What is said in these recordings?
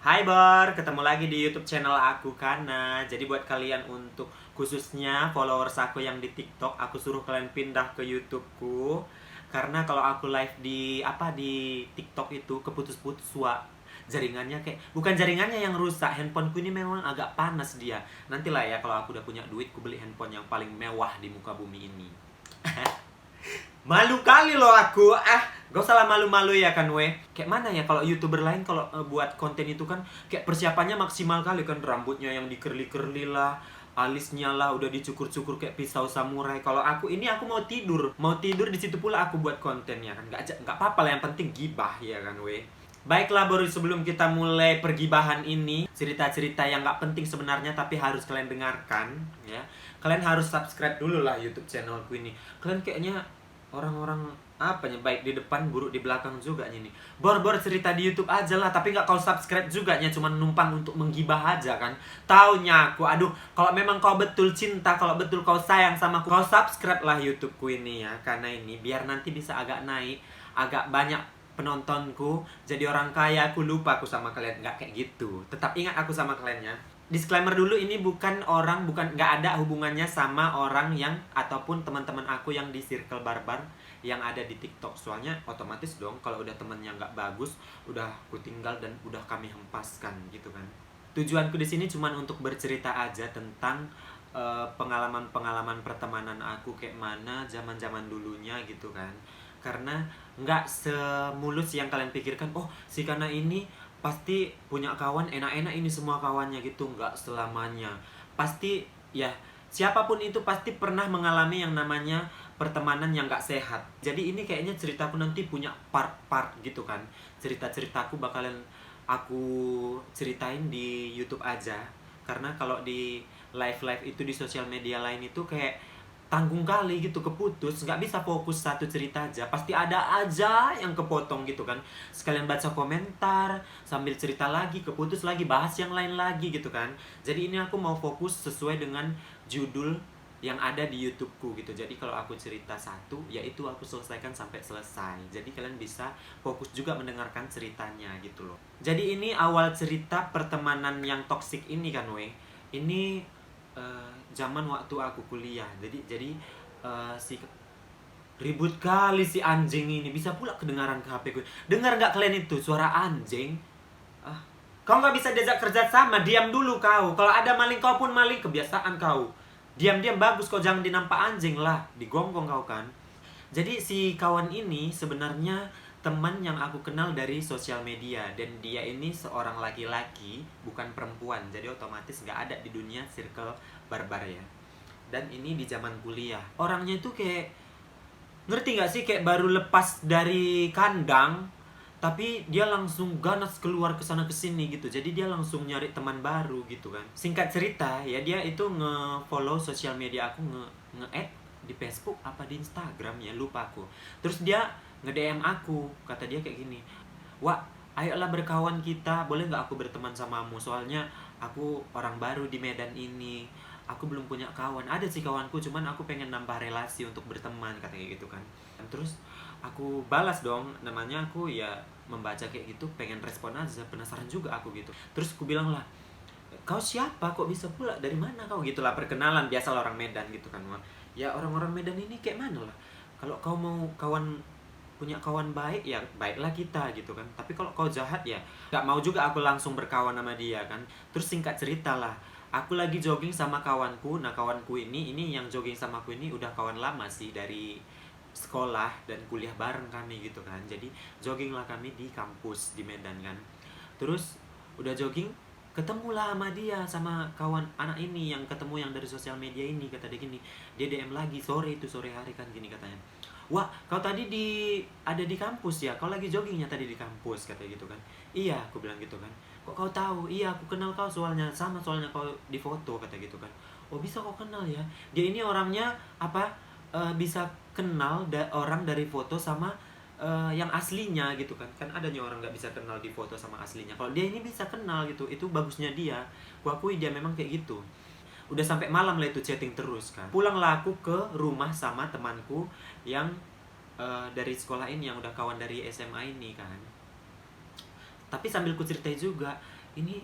Hai Bor, ketemu lagi di YouTube channel aku Kana. Jadi buat kalian untuk khususnya followers aku yang di TikTok, aku suruh kalian pindah ke YouTubeku. Karena kalau aku live di TikTok itu keputus-putus jaringannya kayak bukan jaringannya yang rusak, handphoneku ini memang agak panas dia. Nantilah ya kalau aku udah punya duit, aku beli handphone yang paling mewah di muka bumi ini. Malu kali loh aku. Gak usah lah malu-malu ya kan weh. Kayak mana ya kalau YouTuber lain kalau buat konten itu kan kayak persiapannya maksimal kali kan, rambutnya yang dikerli-kerli lah, alisnya lah udah dicukur-cukur kayak pisau samurai. Kalau aku mau tidur. Mau tidur di situ pula aku buat kontennya kan. Gak apa-apa lah, yang penting gibah ya kan weh. Baiklah, baru sebelum kita mulai pergibahan ini, cerita-cerita yang gak penting sebenarnya tapi harus kalian dengarkan ya. Kalian harus subscribe dulu lah YouTube channelku ini. Kalian kayaknya orang-orang baik di depan buruk di belakang juga nih. Bor cerita di YouTube aja lah, tapi nggak kau subscribe juga nya, cuma numpang untuk menggibah aja kan. Taunya aku, aduh, kalau memang kau betul cinta, kalau betul kau sayang sama aku, kau subscribe lah YouTubeku ini ya. Karena ini biar nanti bisa agak naik, agak banyak penontonku, jadi orang kaya. Aku lupa aku sama kalian, nggak kayak gitu. Tetap ingat aku sama kalian ya. Disclaimer dulu, ini bukan nggak ada hubungannya sama orang yang ataupun teman-teman aku yang di circle barbar yang ada di TikTok. Soalnya otomatis dong kalau udah temennya nggak bagus, udah aku tinggal dan udah kami hempaskan gitu kan. Tujuanku di sini cuma untuk bercerita aja tentang pengalaman-pengalaman pertemanan aku kayak mana zaman-zaman dulunya gitu kan. Karena nggak semulus yang kalian pikirkan, oh si Kana ini pasti punya kawan enak-enak ini semua kawannya gitu. Nggak selamanya. Pasti ya, siapapun itu pasti pernah mengalami yang namanya pertemanan yang nggak sehat. Jadi ini kayaknya ceritaku nanti punya part-part gitu kan. Cerita-ceritaku bakalan aku ceritain di YouTube aja. Karena kalau di live-live itu di sosial media lain itu kayak tanggung kali gitu, keputus, nggak bisa fokus satu cerita aja, pasti ada aja yang kepotong gitu kan. Sekalian baca komentar sambil cerita lagi, keputus lagi, bahas yang lain lagi gitu kan. Jadi ini aku mau fokus sesuai dengan judul yang ada di YouTubeku gitu. Jadi kalau aku cerita satu, yaitu aku selesaikan sampai selesai. Jadi kalian bisa fokus juga mendengarkan ceritanya gitu loh. Jadi ini awal cerita pertemanan yang toksik ini kan weh. Ini zaman waktu aku kuliah. Jadi si ribut kali si anjing ini, bisa pula kedengaran ke HP gue. Dengar nggak kalian itu suara anjing? Kau nggak bisa diajak kerja sama, diam dulu kau. Kalau ada maling, kau pun maling, kebiasaan kau. Diam-diam bagus, kau jangan dinampak anjing lah, digonggong kau kan. Jadi si kawan ini sebenarnya teman yang aku kenal dari sosial media, dan dia ini seorang laki-laki bukan perempuan, jadi otomatis nggak ada di dunia circle barbar ya. Dan ini di zaman kuliah, orangnya itu kayak, ngerti nggak sih, kayak baru lepas dari kandang tapi dia langsung ganas keluar ke sana ke sini gitu. Jadi dia langsung nyari teman baru gitu kan. Singkat cerita ya, dia itu nge-follow sosial media aku, nge-add di Facebook apa di Instagram ya, lupa aku. Terus dia nge-DM aku, kata dia kayak gini, "Wak, ayolah berkawan kita, boleh nggak aku berteman samamu? Soalnya aku orang baru di Medan ini, aku belum punya kawan. Ada sih kawanku, cuman aku pengen nambah relasi untuk berteman," kata kayak gitu kan. Terus aku balas dong, namanya aku ya membaca kayak gitu, pengen respon aja, penasaran juga aku gitu. Terus aku bilang lah, "Kau siapa? Kok bisa pula? Dari mana kau?" Gitulah, perkenalan biasa orang Medan gitu kan. Ya orang-orang Medan ini kayak mana lah. Kalau kau mau punya kawan baik ya baiklah kita gitu kan. Tapi kalau kau jahat ya nggak mau juga aku langsung berkawan sama dia kan. Terus singkat cerita lah, aku lagi jogging sama kawanku. Nah kawanku ini yang jogging sama aku ini udah kawan lama sih, dari sekolah dan kuliah bareng kami gitu kan. Jadi jogging lah kami di kampus di Medan kan. Terus udah jogging, ketemulah sama dia, sama kawan anak ini yang ketemu yang dari sosial media ini. Kata dia gini, dia DM lagi sore hari kan, gini katanya, "Wah, kau tadi ada di kampus ya? Kau lagi joggingnya tadi di kampus," katanya gitu kan. "Iya," aku bilang gitu kan. "Kok kau tahu?" "Iya, aku kenal kau, soalnya kau di foto," kata gitu kan. "Oh, bisa kau kenal ya?" Dia ini orangnya bisa kenal orang dari foto sama yang aslinya gitu kan. Kan adanya orang nggak bisa kenal di foto sama aslinya. Kalau dia ini bisa kenal gitu, itu bagusnya dia. Kuakui dia memang kayak gitu. Udah sampai malam lah itu chatting terus kan. Pulanglah aku ke rumah sama temanku yang dari sekolah ini, yang udah kawan dari SMA ini kan. Tapi sambil ku ceritain juga, ini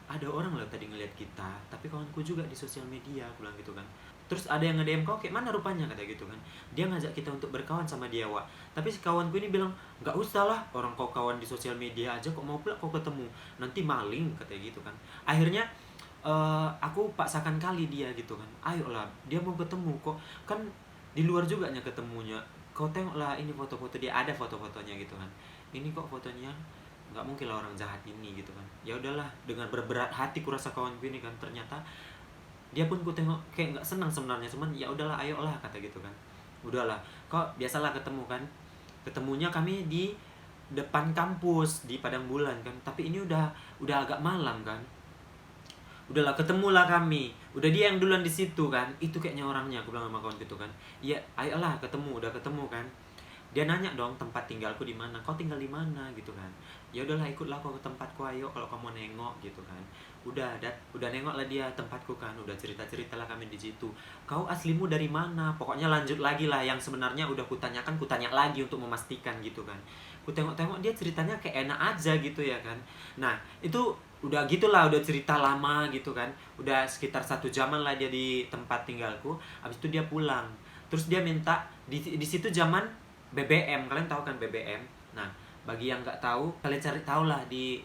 ada orang loh tadi ngeliat kita, tapi kawanku juga di sosial media, aku bilang gitu kan. Terus ada yang nge-DM kau kayak mana rupanya, kata gitu kan. Dia ngajak kita untuk berkawan sama dia, Wak. Tapi si kawanku ini bilang, nggak usah lah, orang kau kawan di sosial media aja kok mau pula kau ketemu, nanti maling, katanya gitu kan. Akhirnya aku paksakan kali dia gitu kan, ayolah, dia mau ketemu kok, kan di luar juga nya ketemunya, kau tengoklah ini foto-foto dia, ada foto-fotonya gitu kan, ini kok fotonya nggak mungkin lah orang jahat ini gitu kan. Ya udahlah, dengan berberat hati kurasa kawanku ini kan, ternyata dia pun ku tengok kayak nggak senang sebenarnya, cuman ya udahlah ayolah, kata gitu kan. Udahlah, kok biasalah ketemu kan, ketemunya kami di depan kampus di Padang Bulan kan, tapi ini udah agak malam kan. Udahlah, ketemulah kami, udah dia yang duluan di situ kan, itu kayaknya orangnya, aku bilang sama kawan gitu kan. Iya, ayolah ketemu, udah ketemu kan. Dia nanya dong tempat tinggalku di mana, kau tinggal di mana gitu kan. Ya udahlah, ikutlah kau ke tempatku, ayo kalau kamu mau nengok gitu kan. Udah nengok lah dia tempatku kan, udah cerita lah kami di situ. Kau aslimu dari mana, pokoknya lanjut lagi lah yang sebenarnya udah kutanyakan, kutanya lagi untuk memastikan gitu kan. Ku tengok-tengok dia ceritanya kayak enak aja gitu ya kan. Nah itu udah gitulah, udah cerita lama gitu kan, udah sekitar 1 jaman lah dia di tempat tinggalku. Habis itu dia pulang, terus dia minta di situ zaman BBM, kalian tahu kan BBM. Nah bagi yang nggak tahu, kalian cari tahu lah di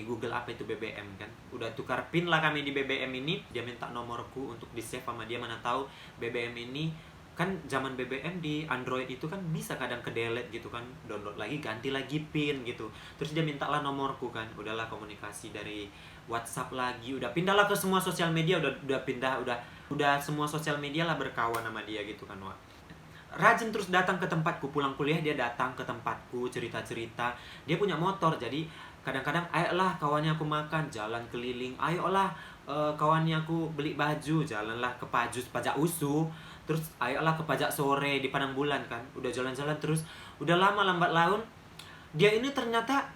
Google apa itu BBM kan. Udah tukar pin lah kami di BBM ini, dia minta nomorku untuk di save sama dia, mana tahu BBM ini kan zaman BBM di Android itu kan bisa kadang ke delete gitu kan, download lagi ganti lagi pin gitu. Terus dia mintalah nomorku kan, udahlah komunikasi dari WhatsApp lagi, udah pindahlah ke semua sosial media, udah pindah, udah semua sosial media lah berkawan sama dia gitu kan, Wak. Rajin terus datang ke tempatku, pulang kuliah dia datang ke tempatku, cerita-cerita. Dia punya motor, jadi kadang-kadang ayolah kawannya aku makan, jalan keliling, ayolah kawannya aku beli baju, jalanlah ke Pajak Usu. Terus ayolah ke Pajak Sore di Padang Bulan kan, udah jalan-jalan terus. Udah lama lambat laun dia ini ternyata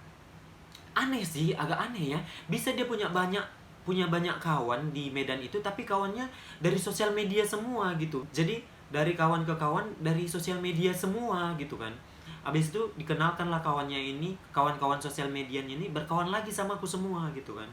aneh sih, agak aneh ya, bisa dia punya banyak kawan di Medan itu, tapi kawannya dari sosial media semua gitu. Jadi dari kawan ke kawan dari sosial media semua gitu kan. Habis itu dikenalkan lah kawannya ini, kawan-kawan sosial medianya ini berkawan lagi sama aku semua gitu kan.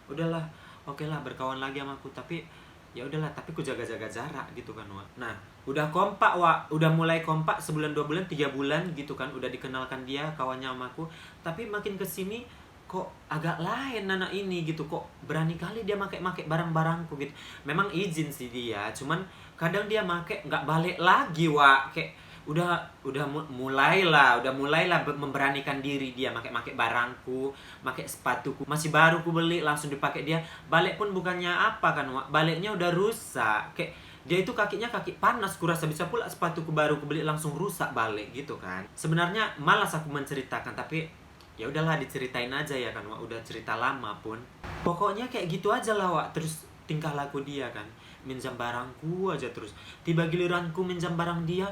Udahlah, oke lah, berkawan lagi sama aku, tapi ya udahlah, tapi ku jaga-jaga jarak gitu kan, Wak. Nah udah kompak, Wak, udah mulai kompak sebulan 2 bulan 3 bulan gitu kan, udah dikenalkan dia kawannya sama aku. Tapi makin kesini kok agak lain anak ini gitu, kok berani kali dia make barang-barangku gitu. Memang izin sih dia, cuman kadang dia make nggak balik lagi, Wak. Kayak udah mulailah memberanikan diri dia make barangku, make sepatuku masih baru ku beli langsung dipakai dia. Balik pun bukannya apa kan, Wak, baliknya udah rusak. Kayak dia itu kakinya kaki panas, kurasa bisa pula sepatuku baru ku beli langsung rusak balik gitu kan. Sebenarnya malas aku menceritakan, tapi ya udahlah diceritain aja ya kan, Wak, udah cerita lama pun. Pokoknya kayak gitu aja lah, Wak, terus tingkah laku dia kan, minjam barangku aja terus. Tiba giliranku minjam barang dia,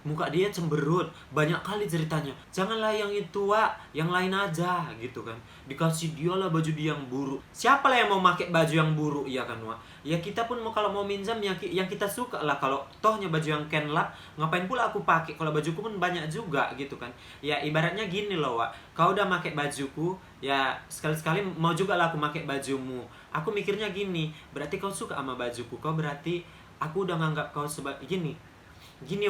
muka dia cemberut, banyak kali ceritanya. Janganlah yang itu, Wak, yang lain aja gitu kan. Dikasih dia lah baju dia yang buruk. Siapa lah yang mau pakai baju yang buruk ya kan, Wak? Ya kita pun mau, kalau mau minjam yang kita suka lah. Kalau tohnya baju yang kenlap, ngapain pula aku pakai kalau bajuku pun banyak juga gitu kan. Ya ibaratnya gini loh, Wak, kau udah pakai bajuku, ya sekali-sekali mau juga lah aku pakai bajumu. Aku mikirnya gini, berarti kau suka sama bajuku, kau berarti aku udah nganggap kau sebagai gini,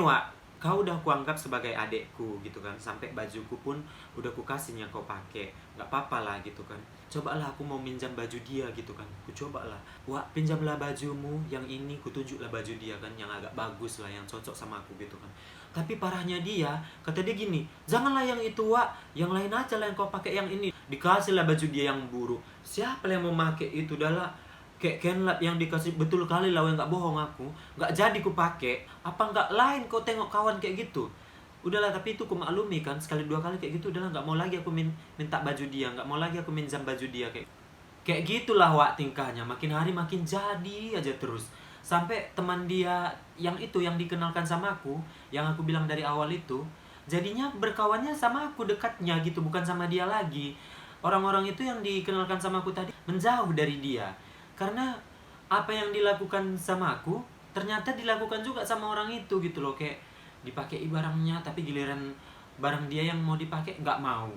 Wak, kau udah kuanggap sebagai adekku gitu kan, sampai bajuku pun udah kukasihnya kau pakai, nggak apa-apa lah gitu kan. Cobalah aku mau minjam baju dia gitu kan, ku cobalah, Wak, pinjamlah bajumu yang ini, kutunjuklah baju dia kan yang agak bagus lah, yang cocok sama aku gitu kan. Tapi parahnya dia, kata dia gini, janganlah yang itu, Wak, yang lain aja lah yang kau pakai, yang ini. Dikasihlah baju dia yang buruk. Siapa yang mau pakai itu, dah lah, kayak kenlap yang dikasih, betul kali lah, yang nggak bohong aku, nggak jadi ku pakai. Apa nggak lain kau tengok kawan kayak gitu. Udahlah, tapi itu ku maklumi kan, sekali 2 kali kayak gitu udahlah, nggak mau lagi aku minta baju dia, nggak mau lagi aku minjam baju dia. Kayak gitulah, Wak, tingkahnya makin hari makin jadi aja terus. Sampai teman dia yang itu, yang dikenalkan sama aku, yang aku bilang dari awal itu, jadinya berkawannya sama aku dekatnya gitu, bukan sama dia lagi. Orang-orang itu yang dikenalkan sama aku tadi menjauh dari dia, karena apa yang dilakukan sama aku ternyata dilakukan juga sama orang itu gitu loh. Kayak dipakai barangnya, tapi giliran barang dia yang mau dipakai nggak mau.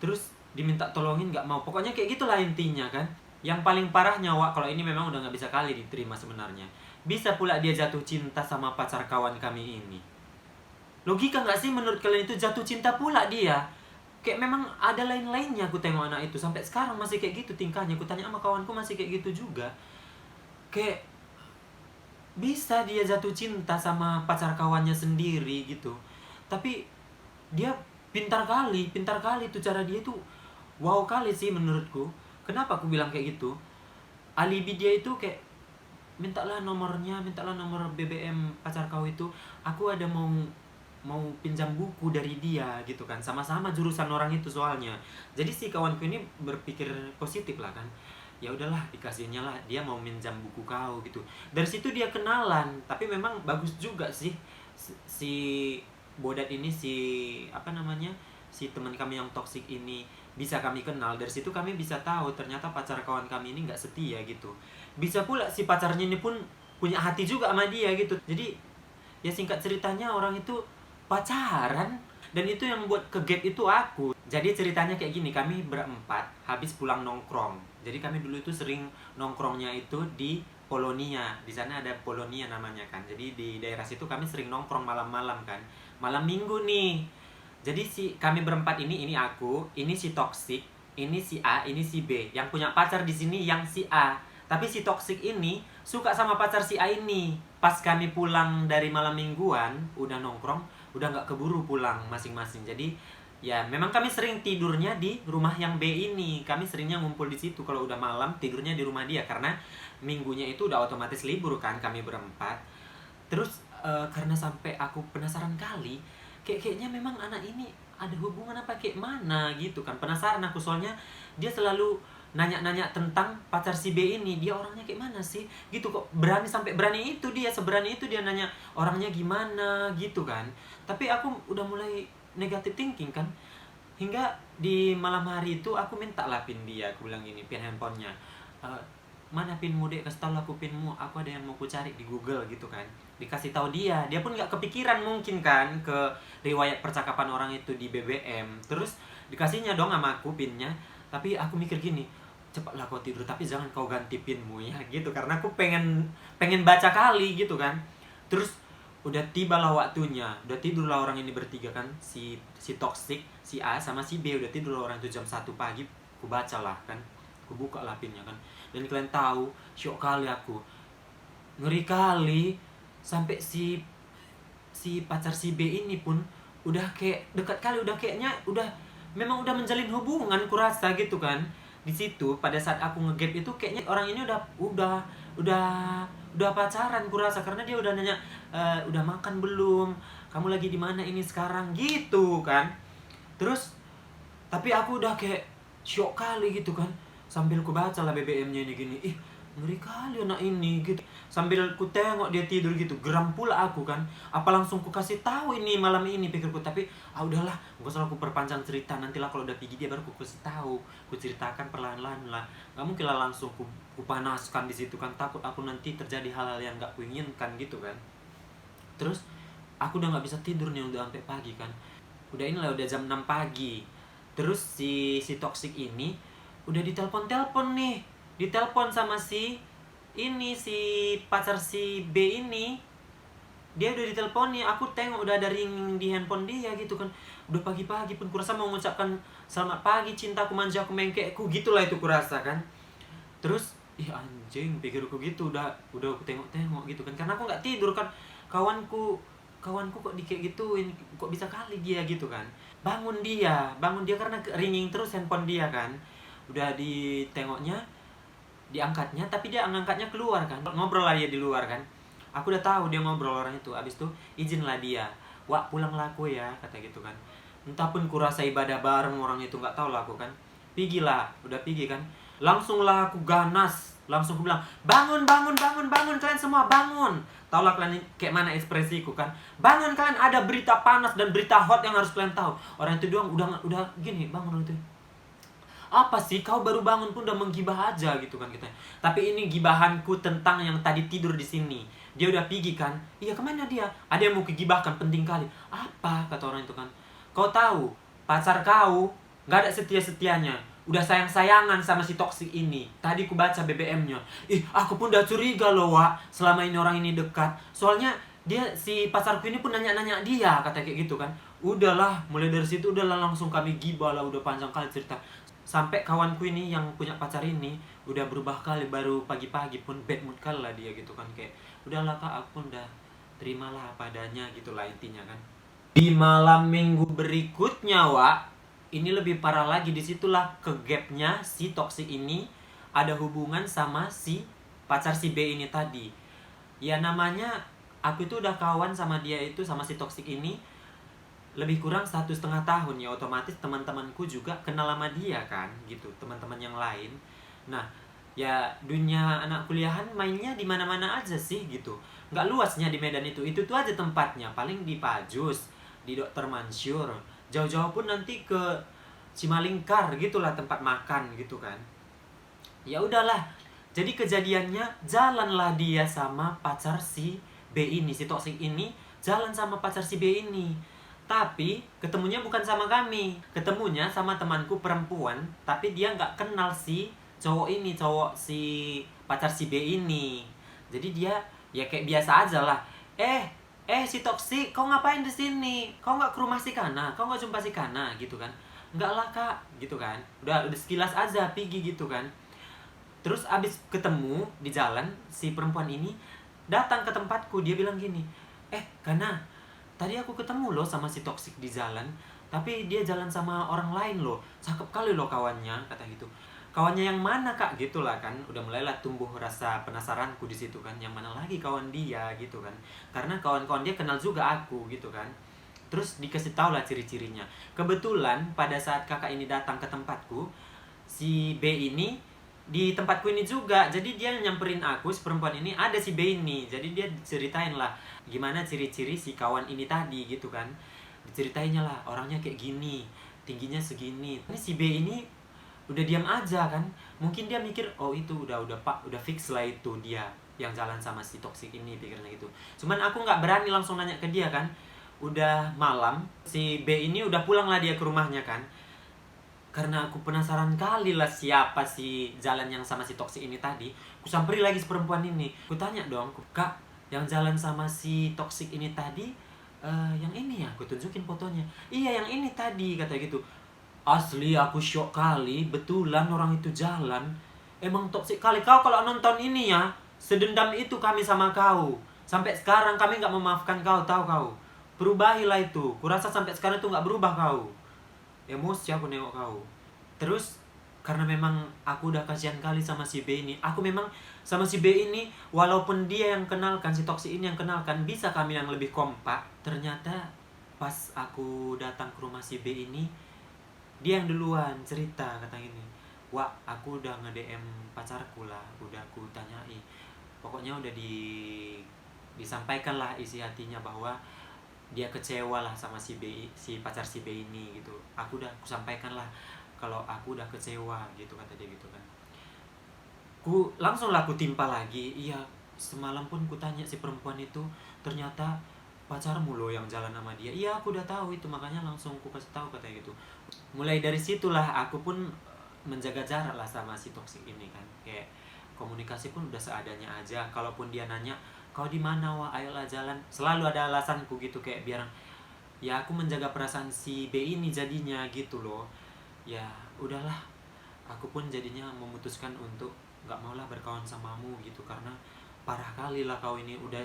Terus diminta tolongin nggak mau. Pokoknya kayak gitulah intinya kan. Yang paling parahnya, Wak, kalau ini memang udah nggak bisa kali diterima sebenarnya. Bisa pula dia jatuh cinta sama pacar kawan kami ini. Logika nggak sih menurut kalian itu jatuh cinta pula dia? Kayak memang ada lain-lainnya aku tengok anak itu. Sampai sekarang masih kayak gitu tingkahnya. Aku tanya sama kawanku masih kayak gitu juga. Kayak bisa dia jatuh cinta sama pacar kawannya sendiri gitu. Tapi dia pintar kali tuh cara dia tuh. Wow kali sih menurutku. Kenapa aku bilang kayak gitu? Alibi dia itu kayak mintalah nomornya, mintalah nomor BBM pacar kau itu. Aku ada mau pinjam buku dari dia gitu kan. Sama-sama jurusan orang itu soalnya. Jadi si kawanku ini berpikir positif lah kan. Ya udahlah dikasihnya lah, dia mau minjam buku kau gitu. Dari situ dia kenalan, tapi memang bagus juga sih si Bodat ini, si apa namanya, si teman kami yang toksik ini bisa kami kenal. Dari situ kami bisa tahu ternyata pacar kawan kami ini nggak setia gitu. Bisa pula si pacarnya ini pun punya hati juga sama dia gitu. Jadi ya singkat ceritanya orang itu pacaran, dan itu yang buat ke gap itu aku. Jadi ceritanya kayak gini, kami berempat habis pulang nongkrong. Jadi kami dulu itu sering nongkrongnya itu di Polonia. Di sana ada Polonia namanya kan. Jadi di daerah situ kami sering nongkrong malam-malam kan. Malam minggu nih. Jadi kami berempat ini aku, ini si toksik, ini si A, ini si B. Yang punya pacar di sini yang si A. Tapi si toksik ini suka sama pacar si A ini. Pas kami pulang dari malam mingguan, udah nongkrong, udah nggak keburu pulang masing-masing. Jadi ya memang kami sering tidurnya di rumah yang B ini. Kami seringnya ngumpul di situ kalau udah malam, tidurnya di rumah dia karena minggunya itu udah otomatis libur kan kami berempat. Terus karena sampai aku penasaran kali, kayaknya memang anak ini ada hubungan apa kayak mana gitu kan. Penasaran aku soalnya dia selalu nanya-nanya tentang pacar si B ini. Dia orangnya kayak mana sih gitu, kok sampai berani itu dia, seberani itu dia nanya orangnya gimana gitu kan. Tapi aku udah mulai negative thinking kan, hingga di malam hari itu aku minta lah pin dia. Aku bilang gini, pin handphonenya, mana pinmu dek, kasih tau lah aku pinmu, aku ada yang mau ku cari di Google gitu kan. Dikasih tahu dia pun nggak kepikiran mungkin kan ke riwayat percakapan orang itu di BBM. Terus dikasihnya dong sama aku pinnya. Tapi aku mikir gini, cepatlah kau tidur tapi jangan kau ganti pinmu ya gitu, karena aku pengen baca kali gitu kan. Terus udah tiba lah waktunya, udah tidur lah orang ini bertiga kan, si toxic, si A sama si B udah tidur lah orang itu jam 1 pagi. Aku baca lah kan, aku buka lah pinnya kan. Dan kalian tahu, syok kali aku, ngeri kali, sampai si pacar si B ini pun udah kayak dekat kali, udah kayaknya memang udah menjalin hubungan kurasa gitu kan. Di situ pada saat aku ngegap itu kayaknya orang ini udah pacaran kurasa, karena dia udah nanya, udah makan belum, kamu lagi di mana ini sekarang gitu kan. Terus tapi aku udah kayak syok kali gitu kan, sambil ku baca lah BBM-nya ini gini, ih ngeri kali anak ini gitu. Sambil ku tengok dia tidur gitu, geram pula aku kan. Apa langsung ku kasih tahu ini malam ini, pikirku. Tapi udahlah, gak usah aku perpanjang cerita, nantilah kalau udah pergi dia baru ku kasih tahu, ku ceritakan perlahan-lahan lah. Gak mungkin lah langsung ku panaskan di situ kan, takut aku nanti terjadi hal-hal yang gak kuinginkan gitu kan. Terus aku udah gak bisa tidur nih, udah sampai pagi kan. Udah udah jam 6 pagi. Terus si toksik ini udah ditelepon nih, ditelepon sama si pacar si B ini. Dia udah ditelepon nih, aku tengok udah ada ring di handphone dia gitu kan. Udah pagi-pagi pun kurasa mau mengucapkan selamat pagi cintaku, manjaku, mengkekku gitulah itu kurasa kan. Terus anjing, pikirku gitu, udah aku tengok-tengok gitu kan, karena aku nggak tidur kan. Kawanku kok kayak gituin, kok bisa kali dia gitu kan. Bangun dia karena ringing terus handphone dia kan. Udah ditengoknya, diangkatnya, tapi dia ngangkatnya keluar kan, ngobrol lah dia di luar kan. Aku udah tahu dia ngobrol orang itu. Abis itu izinlah dia, wak pulanglah aku ya, kata gitu kan. Entah pun kurasa ibadah bareng orang itu, nggak tahu lah aku kan. Pigilah, udah pergi kan, langsung lah aku ganas, langsung aku bilang, bangun kalian semua, bangun. Tahu lah kalian kayak mana ekspresiku kan, bangun kalian, ada berita panas dan berita hot yang harus kalian tahu. Orang itu doang udah gini, bangun itu. Apa sih, kau baru bangun pun udah menggibah aja gitu kan kita. Tapi ini gibahanku tentang yang tadi tidur di sini. Dia udah pergi kan. Iya, kemana dia? Ada yang mau kegibahkan, penting kali. Apa kata orang itu kan? Kau tahu pacar kau nggak ada setia-setianya. Udah sayang-sayangan sama si toksik ini. Tadi ku baca BBM-nya. Ih, aku pun udah curiga loh, Wak. Selama ini orang ini dekat. Soalnya dia, si pacarku ini pun nanya-nanya dia, kata kayak gitu kan. Udahlah, mulai dari situ udahlah langsung kami gibah lah, udah panjang kali cerita. Sampai kawanku ini yang punya pacar ini udah berubah kali, baru pagi-pagi pun bad mood kali lah dia gitu kan. Kayak, udahlah kak, aku udah terimalah apa adanya gitu lah intinya kan. Di malam minggu berikutnya, Wak, ini lebih parah lagi. Disitulah ke gapnya si toxic ini ada hubungan sama si pacar si B ini tadi. Ya namanya, aku itu udah kawan sama dia itu, sama si toxic ini lebih kurang 1,5 tahun ya. Otomatis teman-temanku juga kenal sama dia kan gitu, teman-teman yang lain. Nah, ya dunia anak kuliahan mainnya di mana-mana aja sih gitu. Nggak luasnya di Medan itu tuh aja tempatnya. Paling di Pajus, di Dr. Mansur. Jauh-jauh pun nanti ke Cimalingkar gitulah tempat makan gitu kan. Ya udahlah. Jadi kejadiannya, jalanlah dia sama pacar si B ini, si toksik ini jalan sama pacar si B ini. Tapi ketemunya bukan sama kami, ketemunya sama temanku perempuan, tapi dia nggak kenal si cowok ini, cowok si pacar si B ini. Jadi dia ya kayak biasa aja lah. Si toksik, kau ngapain di sini? Kau nggak ke rumah si Kana? Kau nggak jumpa si Kana gitu kan? Nggak lah kak, gitu kan? Udah sekilas aja, pergi gitu kan? Terus abis ketemu di jalan, si perempuan ini datang ke tempatku. Dia bilang gini, Kana, tadi aku ketemu loh sama si toksik di jalan, tapi dia jalan sama orang lain loh. Cakep kali loh kawannya, kata gitu. Kawannya yang mana kak? Gitulah kan. Udah mulailah tumbuh rasa penasaranku di situ kan. Yang mana lagi kawan dia gitu kan. Karena kawan-kawan dia kenal juga aku gitu kan. Terus dikasih tau lah ciri-cirinya. Kebetulan pada saat kakak ini datang ke tempatku, si B ini di tempatku ini juga. Jadi dia nyamperin aku, si perempuan ini, ada si B ini. Jadi dia ceritain lah gimana ciri-ciri si kawan ini tadi gitu kan. Diceritainnya lah, orangnya kayak gini, tingginya segini. Ini si B ini udah diam aja kan. Mungkin dia mikir, oh itu udah pak, udah fix lah itu dia yang jalan sama si toksik ini, pikirnya gitu. Cuman aku nggak berani langsung nanya ke dia kan. Udah malam, si B ini udah pulang lah dia ke rumahnya kan. Karena aku penasaran kali lah siapa si jalan yang sama si toksik ini tadi. Aku samperin lagi si perempuan ini. Aku tanya dong, kak, yang jalan sama si toksik ini tadi, yang ini ya? Aku tunjukin fotonya. Iya yang ini tadi, kata gitu. Asli aku shock kali, betulan orang itu jalan. Emang toksik kali kau kalau nonton ini ya. Sedendam itu kami sama kau. Sampai sekarang kami gak memaafkan kau, tahu kau. Perubahilah itu. Kurasa sampai sekarang itu gak berubah kau. Emosi aku nengok kau. Terus karena memang aku udah kasihan kali sama si B ini. Aku memang sama si B ini, walaupun dia yang kenalkan, si toksik ini yang kenalkan, bisa kami yang lebih kompak. Ternyata pas aku datang ke rumah si B ini, dia yang duluan cerita, kata gini, wah aku udah nge-DM pacarku lah, udah aku tanyai, pokoknya udah disampaikan lah isi hatinya bahwa dia kecewa lah sama si B, si pacar si B ini gitu. Aku sampaikan lah kalau aku udah kecewa gitu, kata dia gitu kan. Langsung lah aku timpa lagi, iya semalam pun ku tanya si perempuan itu, ternyata pacarmu loh yang jalan sama dia. Iya aku udah tahu itu, makanya langsung ku kasih tahu, katanya gitu. Mulai dari situlah aku pun menjaga jarak lah sama si toksik ini kan. Kayak komunikasi pun udah seadanya aja. Kalaupun dia nanya, kau di mana wah, ayolah jalan, selalu ada alasanku gitu, kayak biar ya aku menjaga perasaan si B ini jadinya gitu loh. Ya udahlah, aku pun jadinya memutuskan untuk nggak maulah berkawan samamu gitu, karena parah kali lah kau ini. Udah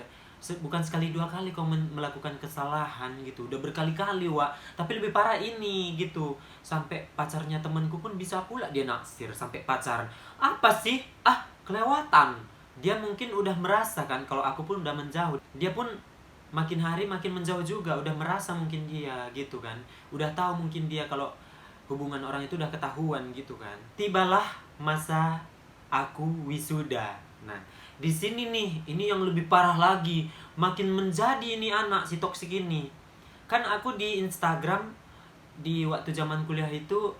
bukan sekali dua kali kau melakukan kesalahan gitu, udah berkali-kali wak. Tapi lebih parah ini gitu, sampai pacarnya temanku pun bisa pula dia naksir sampai pacaran. Apa sih, kelewatan. Dia mungkin udah merasa kan kalau aku pun udah menjauh. Dia pun makin hari makin menjauh juga, udah merasa mungkin dia gitu kan. Udah tahu mungkin dia kalau hubungan orang itu udah ketahuan gitu kan. Tibalah masa aku wisuda. Nah, di sini nih, ini yang lebih parah lagi. Makin menjadi ini anak si toksik ini. Kan aku di Instagram di waktu zaman kuliah itu,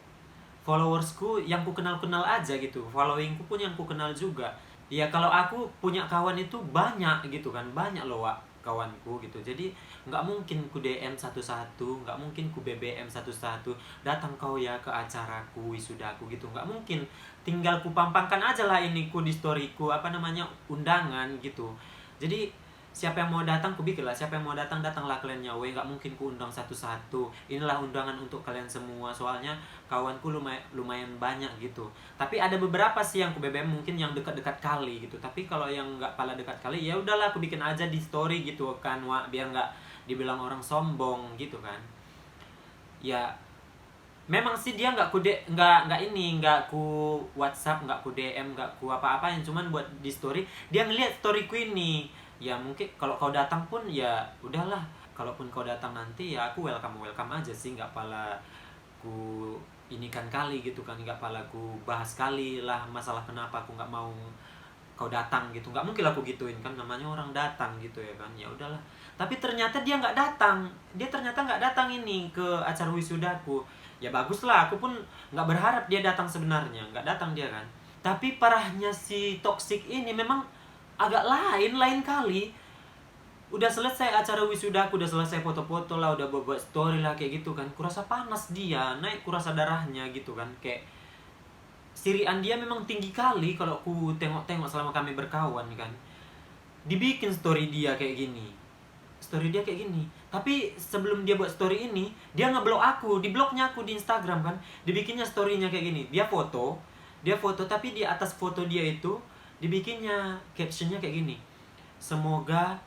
followersku yang ku kenal-kenal aja gitu. Followingku pun yang ku kenal juga. Ya kalau aku punya kawan itu banyak gitu kan, banyak loh wak. kawanku gitu. Jadi nggak mungkin ku DM satu-satu, nggak mungkin ku BBM satu-satu, datang kau ya ke acaraku, wisudaku gitu, nggak mungkin. Tinggal ku pampangkan aja lah ini ku di storyku, apa namanya, undangan gitu. Jadi siapa yang mau datang ku bikin lah, siapa yang mau datang datanglah kalian nyawe, nggak mungkin ku undang satu-satu. Inilah undangan untuk kalian semua, soalnya kawanku lumayan banyak gitu. Tapi ada beberapa sih yang ku BBM mungkin yang dekat-dekat kali gitu. Tapi kalau yang nggak pala dekat kali, ya udahlah aku bikin aja di story gitu kan, Wak, biar nggak dibilang orang sombong gitu kan. Ya memang sih dia nggak ku WhatsApp, nggak ku DM, nggak ku apa-apa, yang cuman buat di story. Dia ngeliat storyku ini. Ya mungkin kalau kau datang pun ya udahlah, kalaupun kau datang nanti ya aku welcome welcome aja sih, nggak pala ku ini kan kali gitu kan, nggak pala ku bahas kali lah masalah kenapa aku nggak mau kau datang gitu. Nggak mungkin aku gituin kan, namanya orang datang gitu ya kan. Ya udahlah. Tapi ternyata dia nggak datang, dia ternyata nggak datang ini ke acara wisudaku. Ya bagus lah, aku pun nggak berharap dia datang sebenarnya, nggak datang dia kan. Tapi parahnya si toxic ini memang agak lain kali. Udah selesai acara wisudaku, udah selesai foto-foto lah, udah buat story lah kayak gitu kan, kurasa panas dia, naik kurasa darahnya gitu kan. Kayak sirian dia memang tinggi kali kalau ku tengok-tengok selama kami berkawan kan. Dibikin story dia kayak gini, story dia kayak gini. Tapi sebelum dia buat story ini, dia ngeblok aku, di bloknya aku di Instagram kan. Dibikinnya storynya kayak gini, dia foto tapi di atas foto dia itu dibikinnya captionnya kayak gini: semoga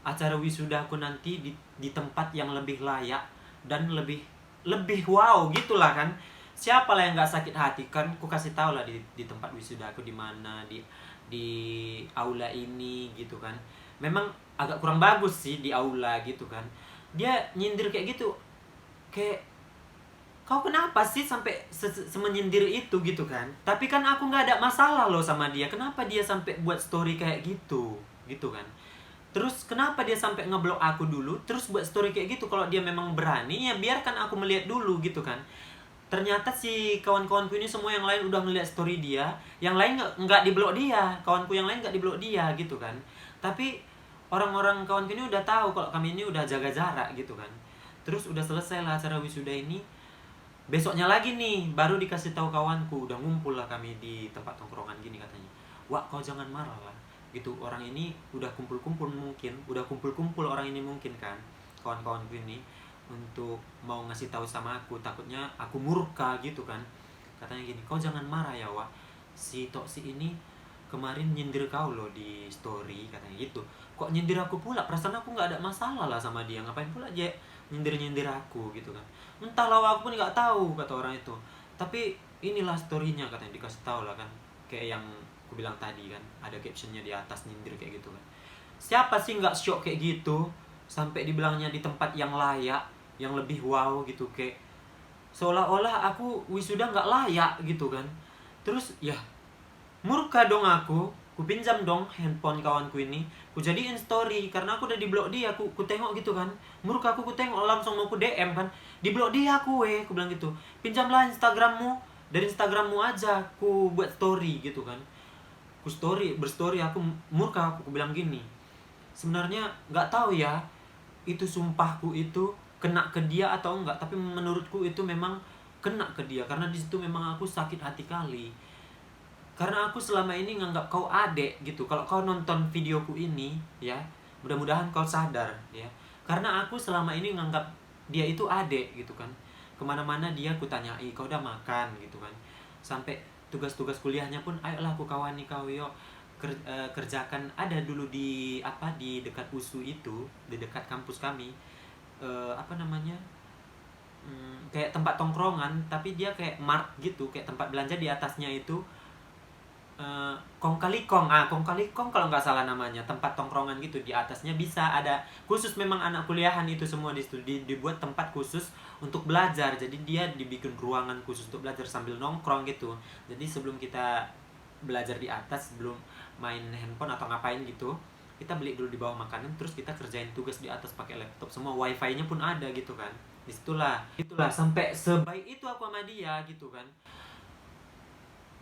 acara wisuda aku nanti di tempat yang lebih layak dan lebih wow gitulah kan. Siapa lah yang nggak sakit hati kan, ku kasih tahu lah di tempat wisuda aku di mana, di aula ini gitu kan. Memang agak kurang bagus sih di aula gitu kan. Dia nyindir kayak gitu, kayak kau kenapa sih sampai semenyindir itu gitu kan. Tapi kan aku nggak ada masalah loh sama dia, kenapa dia sampai buat story kayak gitu kan. Terus kenapa dia sampai ngeblok aku dulu, terus buat story kayak gitu? Kalau dia memang berani, ya biarkan aku melihat dulu gitu kan. Ternyata si kawan-kawanku ini semua yang lain udah ngeliat story dia, yang lain nggak diblok dia, kawanku yang lain nggak diblok dia gitu kan. Tapi orang-orang kawanku ini udah tahu kalau kami ini udah jaga jarak gitu kan. Terus udah selesai lah acara wisuda ini. Besoknya lagi nih baru dikasih tahu kawanku, udah ngumpul lah kami di tempat tongkrongan gini katanya. Wah, kau jangan marah lah gitu, orang ini udah kumpul-kumpul, mungkin udah kumpul-kumpul orang ini mungkin kan, kawan-kawanku ini untuk mau ngasih tahu sama aku, takutnya aku murka gitu kan. Katanya gini, kau jangan marah ya Wak, si toksi ini kemarin nyindir kau loh di story katanya gitu. Kok nyindir aku pula, perasaan aku nggak ada masalah lah sama dia, ngapain pula dia nyindir aku gitu kan. Entahlah, aku pun nggak tahu kata orang itu. Tapi inilah storynya katanya, dikasih tahu lah kan, kayak yang aku bilang tadi kan, ada captionnya di atas nyindir kayak gitu kan. Siapa sih nggak shock kayak gitu, sampai dibilangnya di tempat yang layak, yang lebih wow gitu, kayak seolah-olah aku wisuda nggak layak gitu kan. Terus ya murka dong aku pinjam dong handphone kawanku ini, ku jadiin story karena aku udah diblok dia. Ku tengok gitu kan, murka aku, ku tengok langsung mau ku DM kan, diblok dia aku bilang gitu. Pinjamlah Instagrammu, dari Instagrammu aja ku buat story gitu kan. Ku berstory aku, murka aku bilang gini, sebenarnya nggak tahu ya itu sumpahku itu kena ke dia atau enggak, tapi menurutku itu memang kena ke dia karena di situ memang aku sakit hati kali. Karena aku selama ini nganggap kau adek gitu. Kalau kau nonton videoku ini ya, mudah-mudahan kau sadar ya. Karena aku selama ini nganggap dia itu adek gitu kan. Kemana-mana dia aku tanyai, kau udah makan gitu kan. Sampai tugas-tugas kuliahnya pun, ayolah aku kawani kau yuk, kerjakan. Ada dulu di di dekat USU itu, di dekat kampus kami, apa namanya, kayak tempat tongkrongan, tapi dia kayak mart gitu, kayak tempat belanja, di atasnya itu kong kali kong kalau nggak salah namanya, tempat tongkrongan gitu. Di atasnya bisa ada khusus, memang anak kuliahan itu semua di situ dibuat tempat khusus untuk belajar. Jadi dia dibikin ruangan khusus untuk belajar sambil nongkrong gitu. Jadi sebelum kita belajar di atas, sebelum main handphone atau ngapain gitu, kita beli dulu di bawah makanan, terus kita kerjain tugas di atas pakai laptop semua, wifi-nya pun ada gitu kan. Disitulah itulah sampai sebaik itu aku sama dia gitu kan.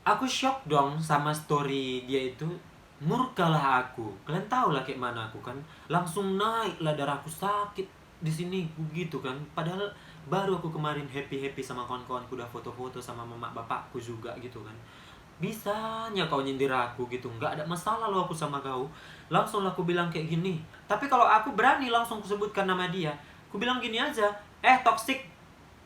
Aku shock dong sama story dia itu. murkalah aku. Kalian tahu lah kayak mana aku kan, langsung naik lah darahku, sakit di sini gitu kan. Padahal baru aku kemarin happy happy sama kawan-kawanku, udah foto-foto sama mama bapakku juga gitu kan. Bisanya kau nyindir aku gitu, nggak ada masalah loh aku sama kau. Langsung lah aku bilang kayak gini. Tapi kalau aku berani langsung kusebutkan nama dia, aku bilang gini aja, toxic,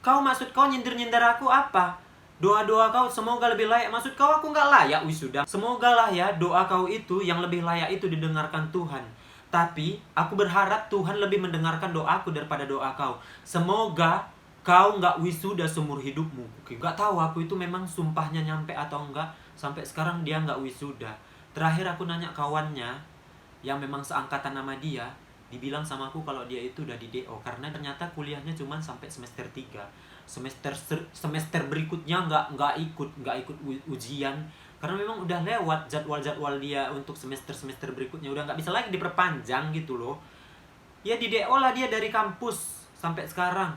kau maksud kau nyindir-nyindir aku apa? Doa-doa kau semoga lebih layak. Maksud kau aku nggak layak wisuda? Semoga lah ya doa kau itu yang lebih layak itu didengarkan Tuhan. Tapi aku berharap Tuhan lebih mendengarkan doaku daripada doa kau. Semoga kau nggak wisuda seumur hidupmu. Oke, nggak tahu aku itu memang sumpahnya nyampe atau enggak. Sampai sekarang dia nggak wisuda. Terakhir aku nanya kawannya yang memang seangkatan nama dia, dibilang sama aku kalau dia itu udah di DO karena ternyata kuliahnya cuma sampai semester 3. Semester berikutnya nggak ikut ujian karena memang udah lewat jadwal dia untuk semester berikutnya, udah nggak bisa lagi diperpanjang gitu loh. Ya di DO lah dia dari kampus sampai sekarang.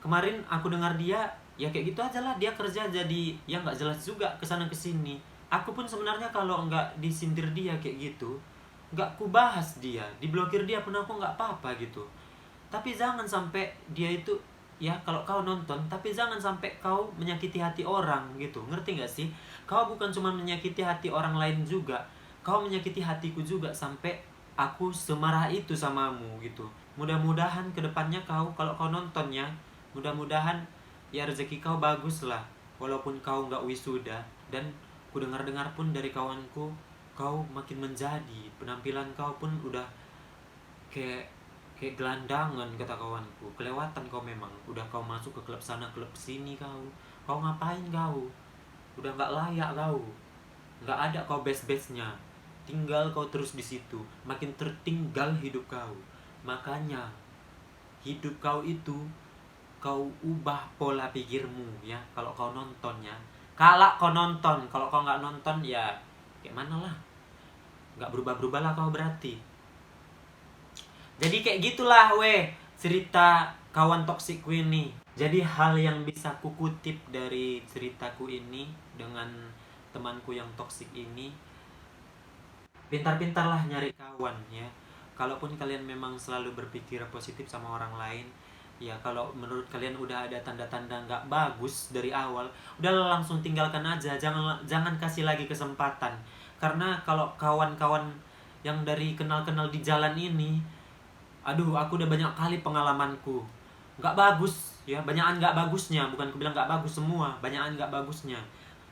Kemarin aku dengar dia ya kayak gitu aja lah, dia kerja jadi ya nggak jelas juga kesana kesini. Aku pun sebenarnya kalau nggak disindir dia kayak gitu, nggak ku bahas dia, diblokir dia pun aku nggak apa-apa gitu. Tapi jangan sampai dia itu, ya kalau kau nonton, tapi jangan sampai kau menyakiti hati orang gitu, ngerti nggak sih? Kau bukan cuma menyakiti hati orang lain juga, kau menyakiti hatiku juga sampai aku semarah itu samamu gitu. Mudah-mudahan kedepannya kalau kau nontonnya, mudah-mudahan ya rezeki kau bagus lah, walaupun kau nggak wisuda. Dan ku dengar-dengar pun dari kawanku, kau makin menjadi, penampilan kau pun udah kayak kayak gelandangan kata kawanku. Kelewatan kau memang, udah kau masuk ke klub sana klub sini, kau ngapain kau, udah nggak layak kau, nggak ada kau best-bestnya, tinggal kau terus di situ, makin tertinggal hidup kau. Makanya hidup kau itu kau ubah pola pikirmu ya, kalau kau nontonnya. Kalau kau nggak nonton ya kayak mana lah, nggak berubah-berubah lah kau berarti. Jadi kayak gitulah cerita kawan toksikku ini. Jadi hal yang bisa kukutip dari ceritaku ini dengan temanku yang toksik ini, pintar-pintarlah nyari kawan ya. Kalaupun kalian memang selalu berpikir positif sama orang lain, ya kalau menurut kalian udah ada tanda-tanda nggak bagus dari awal, udah langsung tinggalkan aja, jangan kasih lagi kesempatan. Karena kalau kawan-kawan yang dari kenal-kenal di jalan ini, aduh aku udah banyak kali pengalamanku nggak bagus ya, banyakan nggak bagusnya, bukan aku bilang nggak bagus semua, banyakan nggak bagusnya.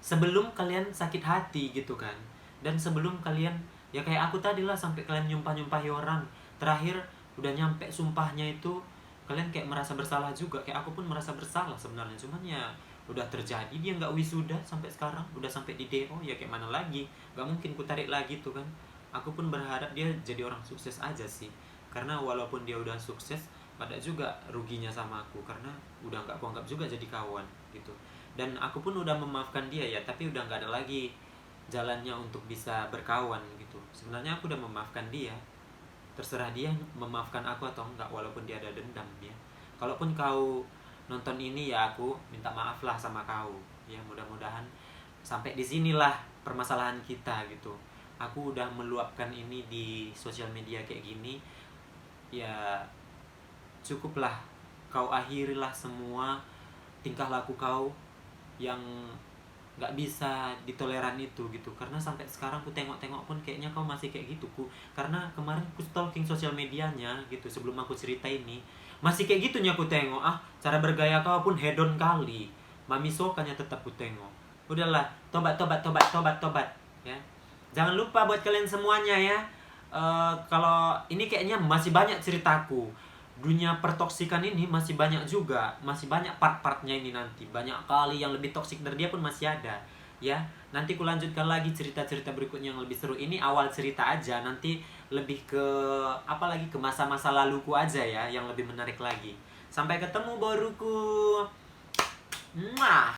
Sebelum kalian sakit hati gitu kan, dan sebelum kalian ya kayak aku tadi lah, sampai kalian nyumpahi orang, terakhir udah nyampe sumpahnya itu kalian kayak merasa bersalah juga, kayak aku pun merasa bersalah sebenarnya. Cuman ya udah terjadi, dia nggak wisuda sampai sekarang, udah sampai di DO, ya kayak mana lagi, nggak mungkin ku tarik lagi tuh kan. Aku pun berharap dia jadi orang sukses aja sih, karena walaupun dia udah sukses, ada juga ruginya sama aku karena udah nggak kuanggap juga jadi kawan gitu. Dan aku pun udah memaafkan dia ya, tapi udah nggak ada lagi jalannya untuk bisa berkawan gitu. Sebenarnya aku udah memaafkan dia, terserah dia memaafkan aku atau enggak, walaupun dia ada dendam ya. Kalaupun kau nonton ini ya aku minta maaf lah sama kau ya. Mudah-mudahan sampai di sinilah permasalahan kita gitu. Aku udah meluapkan ini di sosial media kayak gini ya, cukuplah kau akhirilah semua tingkah laku kau yang nggak bisa ditoleran itu gitu. Karena sampai sekarang ku tengok-tengok pun kayaknya kau masih kayak gitu karena kemarin ku stalking sosial medianya gitu sebelum aku cerita ini, masih kayak gitunya ku tengok. Cara bergaya kau pun hedon kali, mami sokanya tetap ku tengok. Udahlah, tobat ya. Jangan lupa buat kalian semuanya ya, kalau ini kayaknya masih banyak ceritaku. Dunia pertoksikan ini masih banyak juga, masih banyak part-partnya ini, nanti banyak kali yang lebih toksik dari dia pun masih ada ya. Nanti ku lanjutkan lagi cerita-cerita berikutnya yang lebih seru. Ini awal cerita aja, nanti lebih ke apa lagi, ke masa-masa laluku aja ya yang lebih menarik lagi. Sampai ketemu baruku. Mwah.